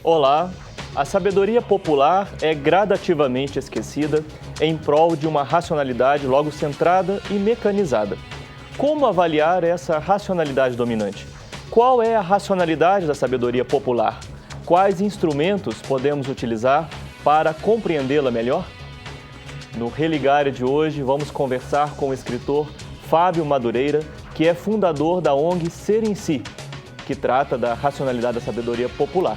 Olá! A sabedoria popular é gradativamente esquecida em prol de uma racionalidade logo centrada e mecanizada. Como avaliar essa racionalidade dominante? Qual é a racionalidade da sabedoria popular? Quais instrumentos podemos utilizar para compreendê-la melhor? No Religare de hoje, vamos conversar com o escritor Fábio Madureira, que é fundador da ONG Ser em Si, que trata da racionalidade da sabedoria popular.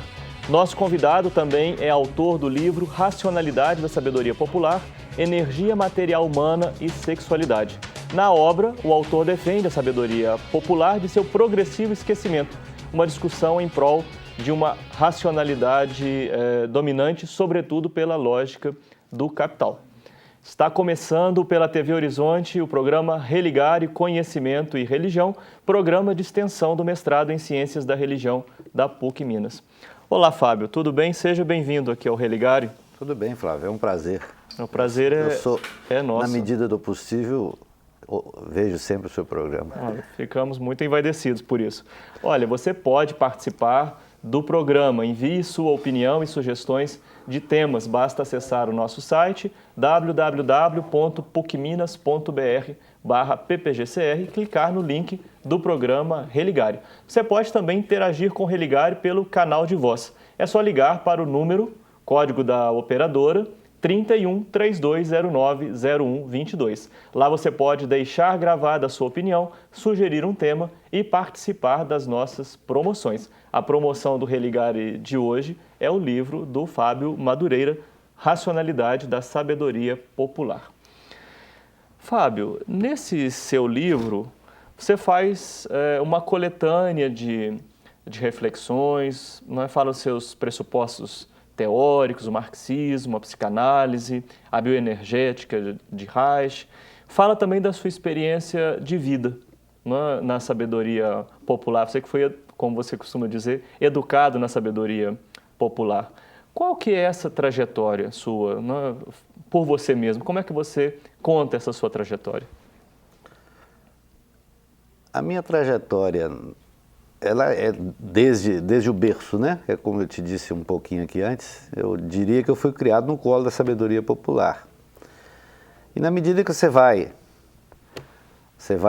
Nosso convidado também é autor do livro Racionalidade da Sabedoria Popular, Energia Material Humana e Sexualidade. Na obra, o autor defende a sabedoria popular de seu progressivo esquecimento, uma discussão em prol de uma racionalidade dominante, sobretudo pela lógica do capital. Está começando pela TV Horizonte o programa Religare Conhecimento e Religião, programa de extensão do mestrado em Ciências da Religião da PUC Minas. Olá, Fábio, tudo bem? Seja bem-vindo aqui ao Religare. Tudo bem, Flávio, é um prazer. O prazer é nosso. Na medida do possível, vejo sempre o seu programa. Ficamos muito envaidecidos por isso. Olha, você pode participar do programa, envie sua opinião e sugestões de temas. Basta acessar o nosso site www.pucminas.br/ppgcr e clicar no link do programa Religare. Você pode também interagir com o Religare pelo canal de voz. É só ligar para o número, código da operadora, 31 3209 0122. Lá você pode deixar gravada a sua opinião, sugerir um tema e participar das nossas promoções. A promoção do Religare de hoje é o livro do Fábio Madureira, Racionalidade da Sabedoria Popular. Fábio, nesse seu livro, você faz uma coletânea de reflexões, fala os seus pressupostos teóricos, o marxismo, a psicanálise, a bioenergética de Reich. Fala também da sua experiência de vida na sabedoria popular. Você que foi, como você costuma dizer, educado na sabedoria popular. Qual que é essa trajetória sua, por você mesmo? Como é que você conta essa sua trajetória? A minha trajetória, ela é desde o berço, né? É como eu te disse um pouquinho aqui antes, eu diria que eu fui criado no colo da sabedoria popular. E na medida que você vai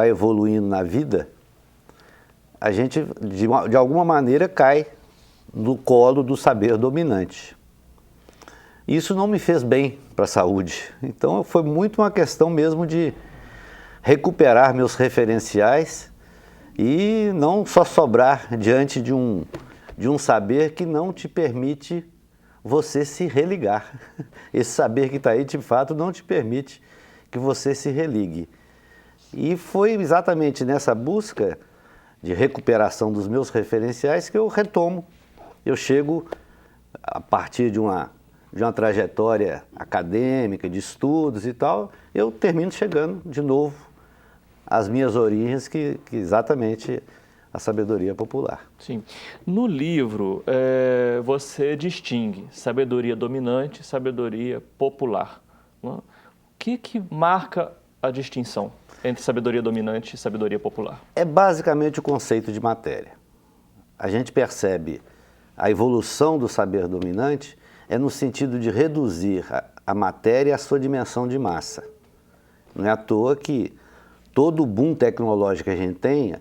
evoluindo na vida, a gente, de alguma maneira, cai no colo do saber dominante. Isso não me fez bem para a saúde. Então, foi muito uma questão mesmo de recuperar meus referenciais e não só sobrar diante de um saber que não te permite você se religar. Esse saber que está aí, de fato, não te permite que você se religue. E foi exatamente nessa busca de recuperação dos meus referenciais que eu retomo. Eu chego, a partir de uma trajetória acadêmica, de estudos e tal, eu termino chegando de novo às minhas origens, que exatamente a sabedoria popular. Sim. No livro, você distingue sabedoria dominante e sabedoria popular. O que marca a distinção entre sabedoria dominante e sabedoria popular? É basicamente o conceito de matéria. A gente percebe a evolução do saber dominante é no sentido de reduzir a matéria à sua dimensão de massa. Não é à toa que todo o boom tecnológico que a gente tem,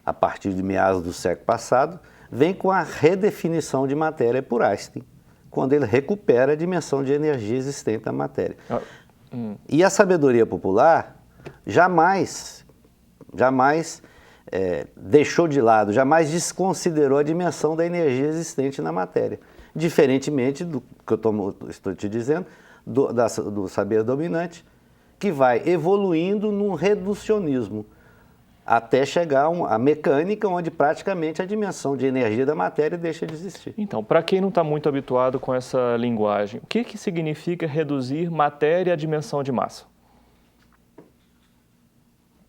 a partir de meados do século passado, vem com a redefinição de matéria por Einstein, quando ele recupera a dimensão de energia existente na matéria. E a sabedoria popular jamais deixou de lado, jamais desconsiderou a dimensão da energia existente na matéria. Diferentemente do que eu estou te dizendo, do saber dominante, que vai evoluindo num reducionismo, até chegar à mecânica, onde praticamente a dimensão de energia da matéria deixa de existir. Então, para quem não está muito habituado com essa linguagem, o que significa reduzir matéria à dimensão de massa?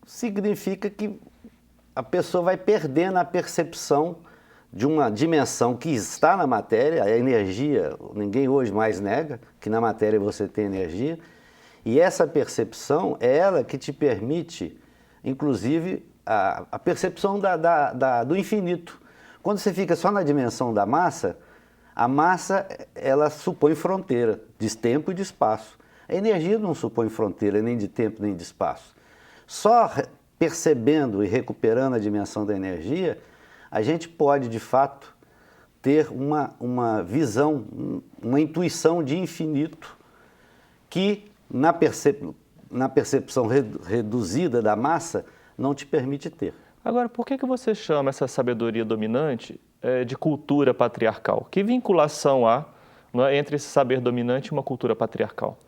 Significa que a pessoa vai perdendo a percepção de uma dimensão que está na matéria, a energia, ninguém hoje mais nega que na matéria você tem energia, e essa percepção é ela que te permite, inclusive, a percepção do infinito. Quando você fica só na dimensão da massa, A massa, ela supõe fronteira de tempo e de espaço. A energia não supõe fronteira nem de tempo nem de espaço. Só percebendo e recuperando a dimensão da energia, a gente pode, de fato, ter uma visão, uma intuição de infinito que, na percepção reduzida da massa, não te permite ter. Agora, por que você chama essa sabedoria dominante de cultura patriarcal? Que vinculação há, não é, entre esse saber dominante e uma cultura patriarcal?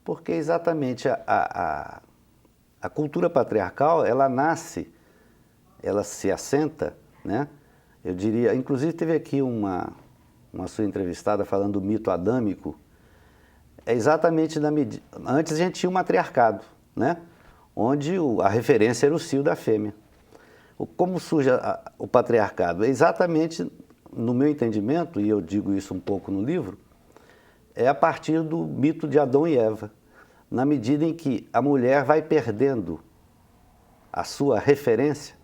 Porque exatamente a cultura patriarcal, ela nasce, ela se assenta, né? Eu diria, inclusive teve aqui uma sua entrevistada falando do mito adâmico. É exatamente na medida... Antes a gente tinha o matriarcado, né? Onde a referência era o cio da fêmea. Como surge o patriarcado? É exatamente, no meu entendimento, e eu digo isso um pouco no livro, é a partir do mito de Adão e Eva, na medida em que a mulher vai perdendo a sua referência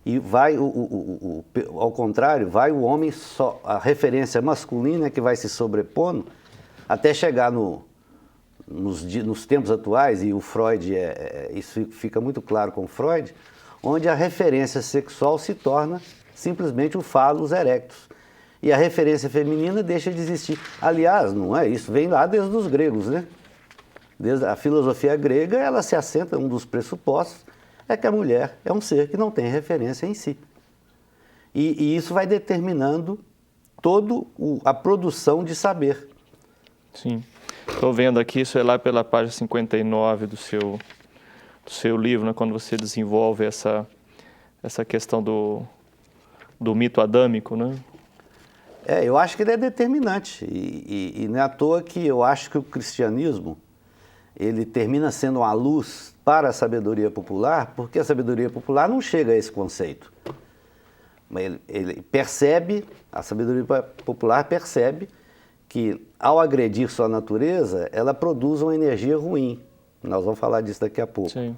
e vai, ao contrário, vai o homem, só a referência masculina que vai se sobrepondo até chegar nos tempos atuais, e o Freud, isso fica muito claro com Freud, onde a referência sexual se torna simplesmente o phallus erectus. E a referência feminina deixa de existir. Aliás, não é isso, vem lá desde os gregos, né? Desde a filosofia grega, ela se assenta, um dos pressupostos é que a mulher é um ser que não tem referência em si. E isso vai determinando toda a produção de saber. Sim. Estou vendo aqui, isso é lá pela página 59 do seu livro, né, quando você desenvolve essa questão do mito adâmico, né? Eu acho que ele é determinante. E não é à toa que eu acho que o cristianismo ele termina sendo uma luz para a sabedoria popular, porque a sabedoria popular não chega a esse conceito. Ele percebe, a sabedoria popular percebe que, ao agredir sua natureza, ela produz uma energia ruim. Nós vamos falar disso daqui a pouco. Sim.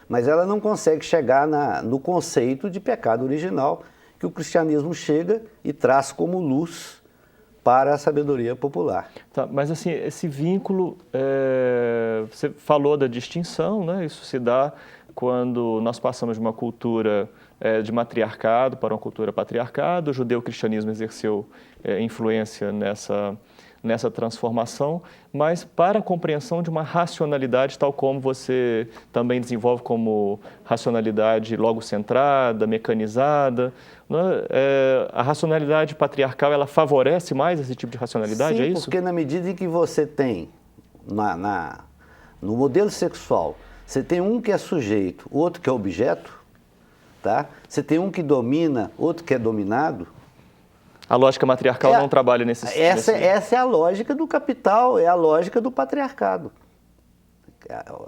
Mas ela não consegue chegar no conceito de pecado original que o cristianismo chega e traz como luz para a sabedoria popular. Tá, mas assim, esse vínculo, você falou da distinção, né? Isso se dá quando nós passamos de uma cultura de matriarcado para uma cultura patriarcado. O judeu-cristianismo exerceu influência nessa transformação, mas para a compreensão de uma racionalidade, tal como você também desenvolve como racionalidade logocentrada, mecanizada, né? A racionalidade patriarcal, ela favorece mais esse tipo de racionalidade, Sim, é isso? Porque na medida em que você tem, no modelo sexual, você tem um que é sujeito, outro que é objeto, tá? Você tem um que domina, outro que é dominado. A lógica matriarcal não trabalha nesse... Essa é a lógica do capital, é a lógica do patriarcado.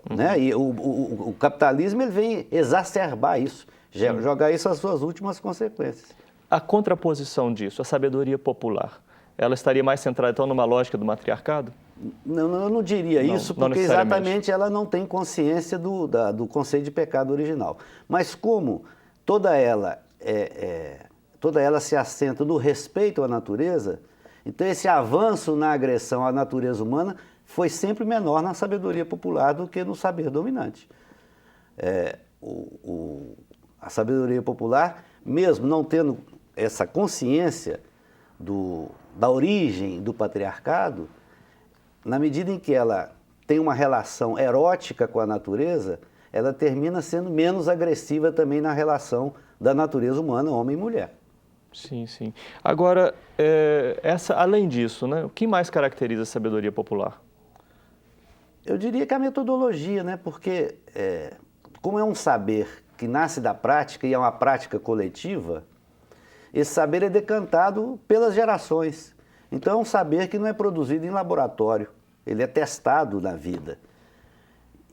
Né? E o capitalismo ele vem exacerbar isso, jogar isso às suas últimas consequências. A contraposição disso, a sabedoria popular, ela estaria mais centrada então numa lógica do matriarcado? Não, eu não diria isso, porque exatamente ela não tem consciência do conceito de pecado original. Mas como toda ela se assenta no respeito à natureza, então esse avanço na agressão à natureza humana foi sempre menor na sabedoria popular do que no saber dominante. A sabedoria popular, mesmo não tendo essa consciência da origem do patriarcado, na medida em que ela tem uma relação erótica com a natureza, ela termina sendo menos agressiva também na relação da natureza humana, homem e mulher. Sim, sim. Agora, além disso, né, o que mais caracteriza a sabedoria popular? Eu diria que a metodologia, né? Porque como é um saber que nasce da prática e é uma prática coletiva, esse saber é decantado pelas gerações. Então é um saber que não é produzido em laboratório, ele é testado na vida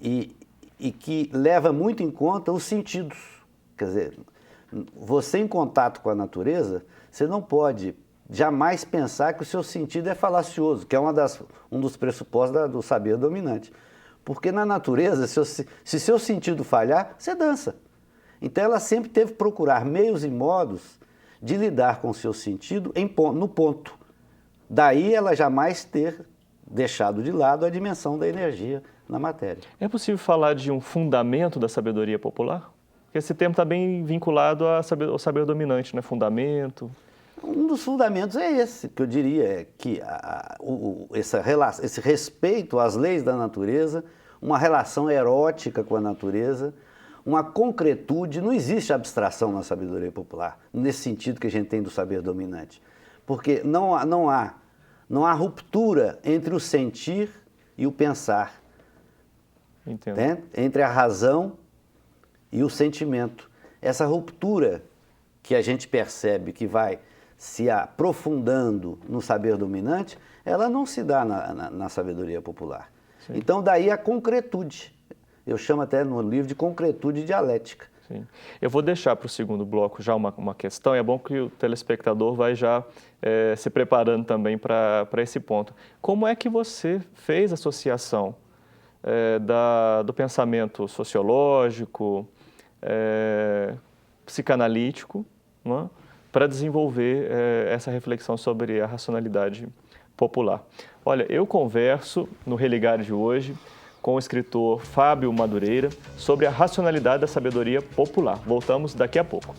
e que leva muito em conta os sentidos. Quer dizer, você em contato com a natureza, você não pode jamais pensar que o seu sentido é falacioso, que é um dos pressupostos do saber dominante. Porque na natureza, se seu sentido falhar, você dança. Então ela sempre teve que procurar meios e modos de lidar com o seu sentido no ponto. Daí ela jamais ter deixado de lado a dimensão da energia na matéria. É possível falar de um fundamento da sabedoria popular? Porque esse termo está bem vinculado ao saber dominante, né? Fundamento. Um dos fundamentos é esse, que eu diria, é que esse respeito às leis da natureza, uma relação erótica com a natureza, uma concretude. Não existe abstração na sabedoria popular, nesse sentido que a gente tem do saber dominante. Porque não há ruptura entre o sentir e o pensar. Entendo. Né? Entre a razão e o sentimento. Essa ruptura que a gente percebe que vai se aprofundando no saber dominante, ela não se dá na sabedoria popular. Sim. Então, daí a concretude. Eu chamo até no livro de concretude dialética. Sim. Eu vou deixar para o segundo bloco já uma questão, e é bom que o telespectador vai já se preparando também para esse ponto. Como é que você fez a associação do pensamento sociológico, psicanalítico, não é? Para desenvolver essa reflexão sobre a racionalidade popular? Olha, eu converso no Religare de hoje com o escritor Fábio Madureira sobre a racionalidade da sabedoria popular. Voltamos daqui a pouco.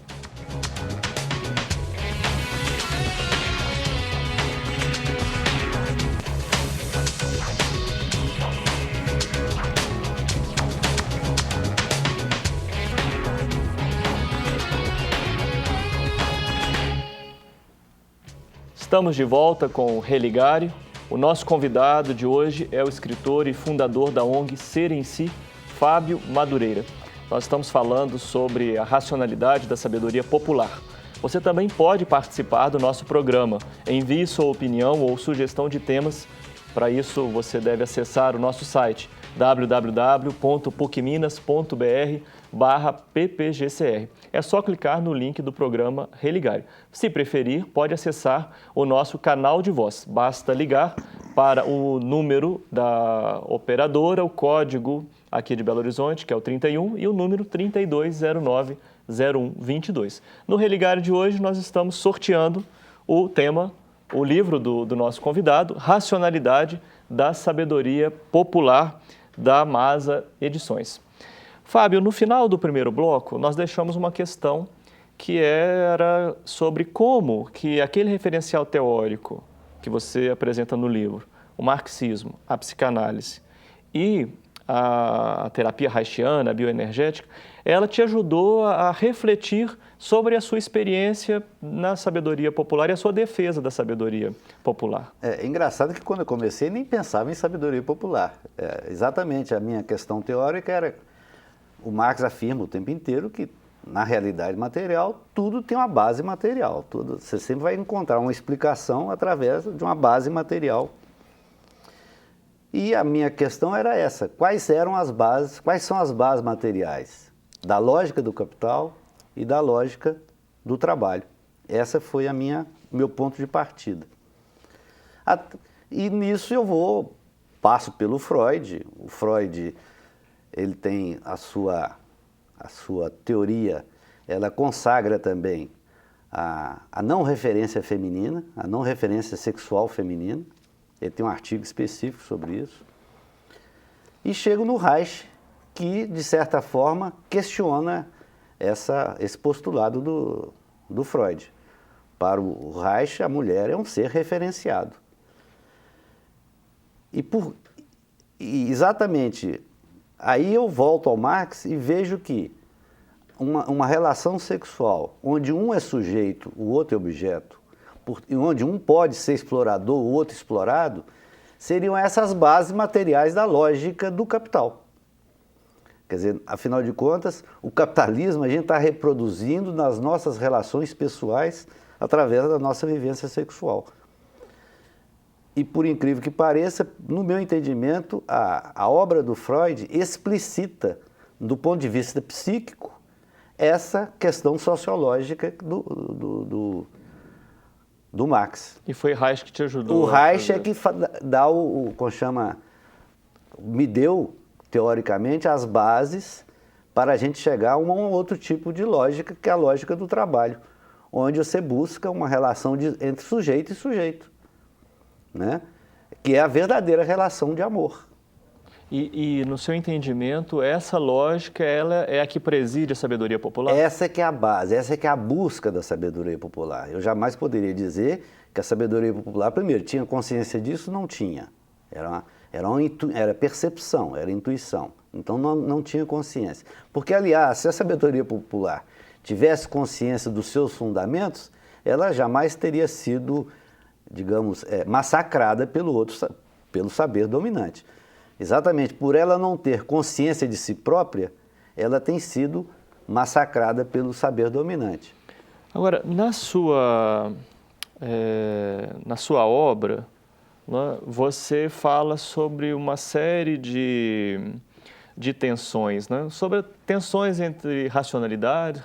Estamos de volta com o Religare. O nosso convidado de hoje é o escritor e fundador da ONG Ser em Si, Fábio Madureira. Nós estamos falando sobre a racionalidade da sabedoria popular. Você também pode participar do nosso programa. Envie sua opinião ou sugestão de temas. Para isso, você deve acessar o nosso site www.pucminas.br/ppgcr. É só clicar no link do programa Religare. Se preferir, pode acessar o nosso canal de voz. Basta ligar para o número da operadora, o código aqui de Belo Horizonte, que é o 31, e o número 3209-0122. No Religare de hoje, nós estamos sorteando o livro do nosso convidado, Racionalidade da Sabedoria Popular, da Masa Edições. Fábio, no final do primeiro bloco, nós deixamos uma questão que era sobre como que aquele referencial teórico que você apresenta no livro, o marxismo, a psicanálise e a terapia haitiana, a bioenergética, ela te ajudou a refletir sobre a sua experiência na sabedoria popular e a sua defesa da sabedoria popular. É engraçado que quando eu comecei nem pensava em sabedoria popular. Exatamente, a minha questão teórica era... O Marx afirma o tempo inteiro que, na realidade material, tudo tem uma base material. Você sempre vai encontrar uma explicação através de uma base material. E a minha questão era essa: quais são as bases materiais da lógica do capital e da lógica do trabalho? Essa foi meu ponto de partida. E nisso passo pelo Freud. O Freud, ele tem a sua teoria, ela consagra também a não referência feminina, a não referência sexual feminina. Ele tem um artigo específico sobre isso. E chego no Reich, que, de certa forma, questiona esse postulado do Freud. Para o Reich, a mulher é um ser referenciado. E exatamente, aí eu volto ao Marx e vejo que uma relação sexual, onde um é sujeito, o outro é objeto, onde um pode ser explorador, o outro explorado, seriam essas bases materiais da lógica do capital. Quer dizer, afinal de contas, o capitalismo a gente está reproduzindo nas nossas relações pessoais através da nossa vivência sexual. E por incrível que pareça, no meu entendimento, a obra do Freud explicita, do ponto de vista psíquico, essa questão sociológica do Marx. E foi Reich que te ajudou? O Reich é que dá me deu, teoricamente, as bases para a gente chegar a um outro tipo de lógica, que é a lógica do trabalho, onde você busca uma relação entre sujeito e sujeito. né? Que é a verdadeira relação de amor. E no seu entendimento, essa lógica ela é a que preside a sabedoria popular? Essa é que é a base, essa é que é a busca da sabedoria popular. Eu jamais poderia dizer que a sabedoria popular, primeiro, tinha consciência disso? Não tinha. Era percepção, era intuição. Então não tinha consciência. Porque, aliás, se a sabedoria popular tivesse consciência dos seus fundamentos, ela jamais teria sido, digamos, massacrada pelo saber dominante. Exatamente por ela não ter consciência de si própria, ela tem sido massacrada pelo saber dominante. Agora, na sua obra, né, você fala sobre uma série de tensões, né? Sobre tensões entre racionalidade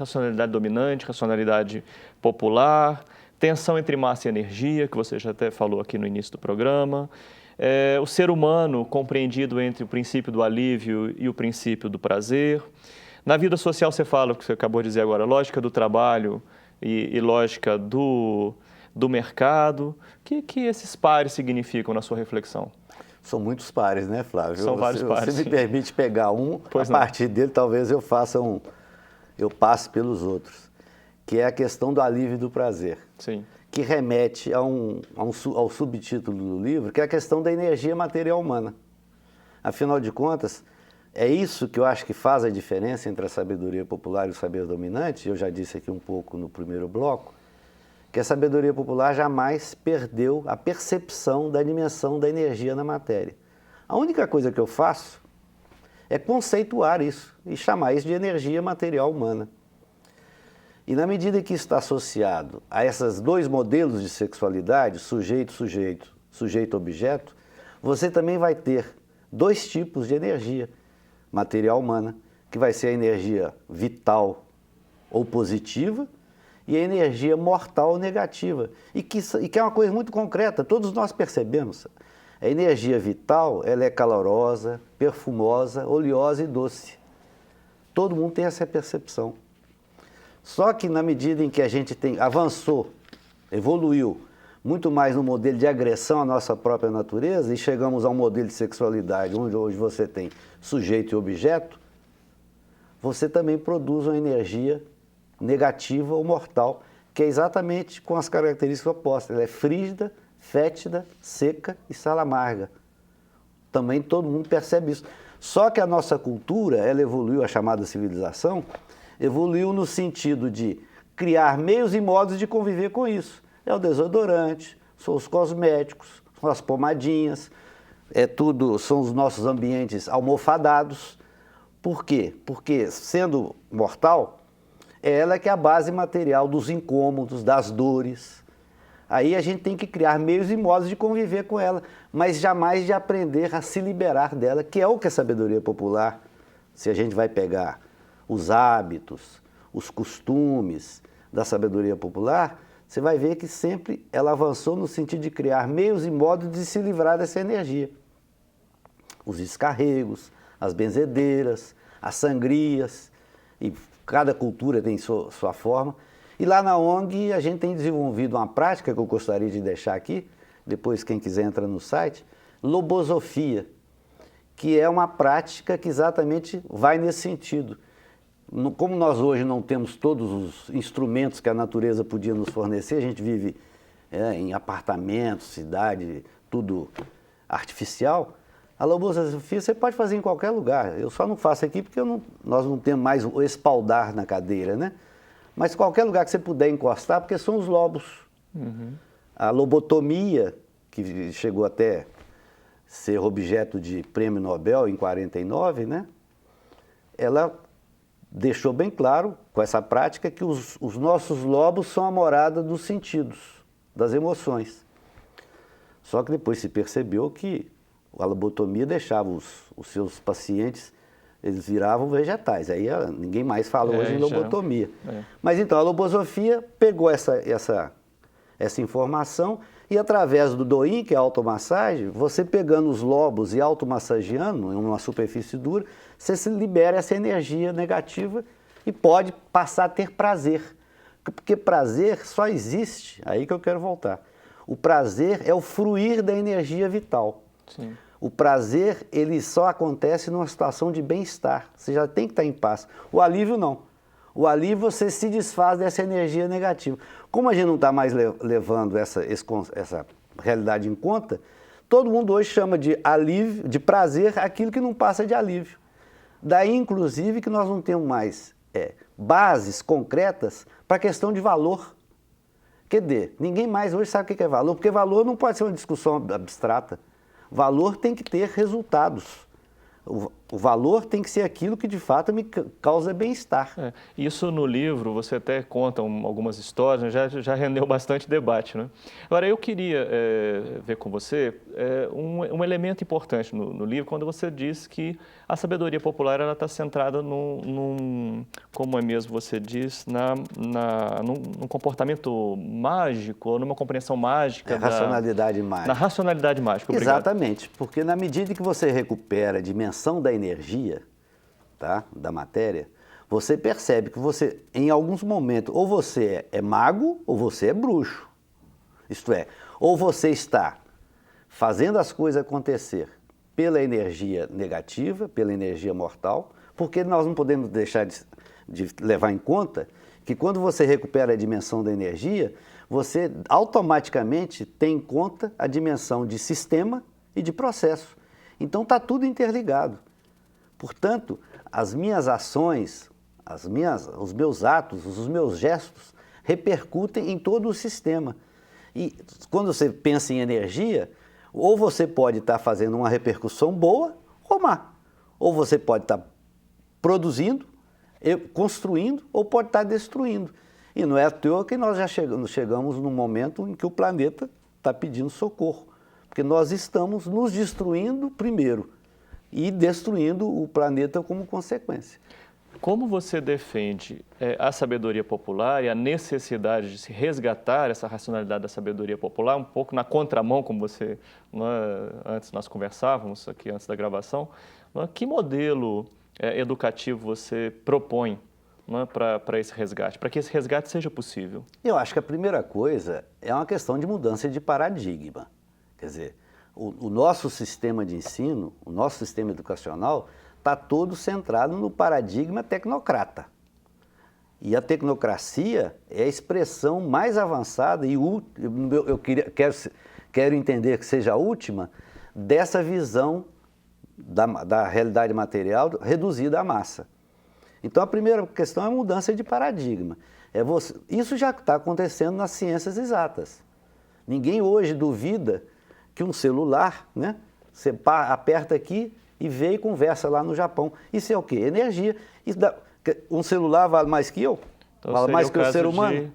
dominante, racionalidade popular, tensão entre massa e energia, que você já até falou aqui no início do programa, o ser humano compreendido entre o princípio do alívio e o princípio do prazer. Na vida social você fala, o que você acabou de dizer agora, lógica do trabalho e lógica do mercado. O que esses pares significam na sua reflexão? São muitos pares, né, Flávio? São vários pares. Você me permite pegar um, pois a partir dele talvez eu passe pelos outros, que é a questão do alívio e do prazer. Sim. Que remete ao subtítulo do livro, que é a questão da energia material humana. Afinal de contas, é isso que eu acho que faz a diferença entre a sabedoria popular e o saber dominante. Eu já disse aqui um pouco no primeiro bloco, que a sabedoria popular jamais perdeu a percepção da dimensão da energia na matéria. A única coisa que eu faço é conceituar isso e chamar isso de energia material humana. E na medida que isso está associado a esses dois modelos de sexualidade, sujeito-sujeito, sujeito-objeto, você também vai ter dois tipos de energia material humana, que vai ser a energia vital ou positiva e a energia mortal ou negativa. E que é uma coisa muito concreta, todos nós percebemos. A energia vital, ela é calorosa, perfumosa, oleosa e doce. Todo mundo tem essa percepção. Só que na medida em que a gente avançou, evoluiu muito mais no modelo de agressão à nossa própria natureza e chegamos a um modelo de sexualidade onde hoje você tem sujeito e objeto, você também produz uma energia negativa ou mortal, que é exatamente com as características opostas. Ela é frígida, fétida, seca e salamarga. Também todo mundo percebe isso. Só que a nossa cultura, ela evoluiu, a chamada civilização, evoluiu no sentido de criar meios e modos de conviver com isso. É o desodorante, são os cosméticos, são as pomadinhas, são os nossos ambientes almofadados. Por quê? Porque, sendo mortal, ela que é a base material dos incômodos, das dores. Aí a gente tem que criar meios e modos de conviver com ela, mas jamais de aprender a se liberar dela, que é o que a sabedoria popular, se a gente vai pegar os hábitos, os costumes da sabedoria popular, você vai ver que sempre ela avançou no sentido de criar meios e modos de se livrar dessa energia. Os descarregos, as benzedeiras, as sangrias, e cada cultura tem sua forma. E lá na ONG a gente tem desenvolvido uma prática que eu gostaria de deixar aqui, depois quem quiser entra no site, lobosofia, que é uma prática que exatamente vai nesse sentido. Como nós hoje não temos todos os instrumentos que a natureza podia nos fornecer, a gente vive em apartamentos, cidade, tudo artificial, a lobosofia você pode fazer em qualquer lugar. Eu só não faço aqui porque nós não temos mais o espaldar na cadeira, né? Mas qualquer lugar que você puder encostar, porque são os lobos. Uhum. A lobotomia, que chegou até ser objeto de prêmio Nobel em 49, né? Ela deixou bem claro, com essa prática, que os nossos lobos são a morada dos sentidos, das emoções. Só que depois se percebeu que a lobotomia deixava os seus pacientes, eles viravam vegetais. Aí ninguém mais fala hoje em lobotomia. Mas então, a lobosofia pegou essa informação e através do Doin, que é a automassagem, você pegando os lobos e automassageando em uma superfície dura, você se libera essa energia negativa e pode passar a ter prazer. Porque prazer só existe, aí que eu quero voltar. O prazer é o fruir da energia vital. Sim. O prazer, ele só acontece numa situação de bem-estar. Você já tem que estar em paz. O alívio, não. O alívio, você se desfaz dessa energia negativa. Como a gente não está mais levando essa realidade em conta, todo mundo hoje chama de alívio, de prazer, aquilo que não passa de alívio. Daí, inclusive, que nós não temos mais bases concretas para a questão de valor. Quer dizer, ninguém mais hoje sabe o que é valor, porque valor não pode ser uma discussão abstrata. Valor tem que ter resultados. O valor tem que ser aquilo que de fato me causa bem-estar. Isso no livro, você até conta algumas histórias, né? já rendeu bastante debate, né? Agora, eu queria ver com você um elemento importante no livro, quando você diz que a sabedoria popular está centrada como é mesmo você diz, num comportamento mágico, ou numa compreensão mágica. Racionalidade mágica. Na racionalidade mágica, obrigado. Exatamente, porque na medida que você recupera a dimensão da energia, tá, da matéria, você percebe que você, em alguns momentos, ou você é mago ou você é bruxo. Isto é, ou você está fazendo as coisas acontecer pela energia negativa, pela energia mortal, porque nós não podemos deixar de levar em conta que quando você recupera a dimensão da energia, você automaticamente tem em conta a dimensão de sistema e de processo. Então está tudo interligado. Portanto, as minhas ações, os meus atos, os meus gestos repercutem em todo o sistema. E quando você pensa em energia, ou você pode estar fazendo uma repercussão boa ou má. Ou você pode estar produzindo, construindo, ou pode estar destruindo. E não é à toa que nós já chegamos num momento em que o planeta está pedindo socorro. Porque nós estamos nos destruindo primeiro e destruindo o planeta como consequência. Como você defende a sabedoria popular e a necessidade de se resgatar essa racionalidade da sabedoria popular, um pouco na contramão, como você, antes nós conversávamos aqui antes da gravação, que modelo educativo você propõe para esse resgate, para que esse resgate seja possível? Eu acho que a primeira coisa é uma questão de mudança de paradigma. Quer dizer, o nosso sistema de ensino, o nosso sistema educacional, está todo centrado no paradigma tecnocrata. E a tecnocracia é a expressão mais avançada e quero entender que seja a última, dessa visão da realidade material reduzida à massa. Então a primeira questão é a mudança de paradigma. Isso já está acontecendo nas ciências exatas. Ninguém hoje duvida que um celular, né, você aperta aqui e vê e conversa lá no Japão. Isso é o quê? Energia. Um celular vale mais que eu? Então, vale mais que o ser humano? De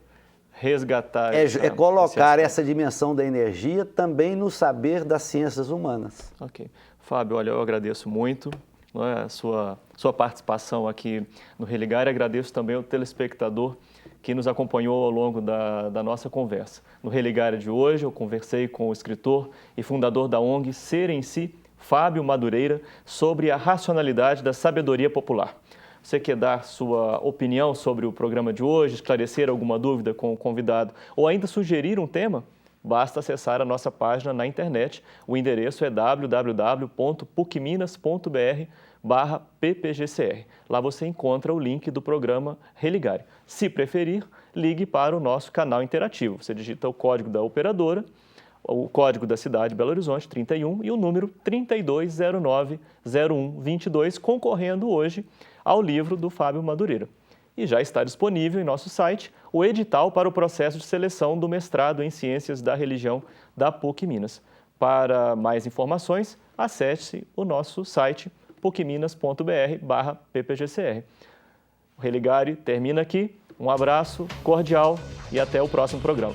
resgatar colocar essa dimensão da energia também no saber das ciências humanas. Ok. Fábio, olha, eu agradeço muito a sua participação aqui no Religar e agradeço também ao telespectador que nos acompanhou ao longo da nossa conversa. No Religar de hoje, eu conversei com o escritor e fundador da ONG Ser em Si, Fábio Madureira, sobre a racionalidade da sabedoria popular. Você quer dar sua opinião sobre o programa de hoje, esclarecer alguma dúvida com o convidado ou ainda sugerir um tema? Basta acessar a nossa página na internet. O endereço é www.pucminas.br/ppgcr. Lá você encontra o link do programa Religar. Se preferir, ligue para o nosso canal interativo. Você digita o código da operadora, o código da cidade Belo Horizonte, 31, e o número 3209-0122, concorrendo hoje ao livro do Fábio Madureira. E já está disponível em nosso site o edital para o processo de seleção do mestrado em Ciências da Religião da PUC Minas. Para mais informações, acesse o nosso site pucminas.br/ppgcr. O Religare termina aqui. Um abraço cordial e até o próximo programa.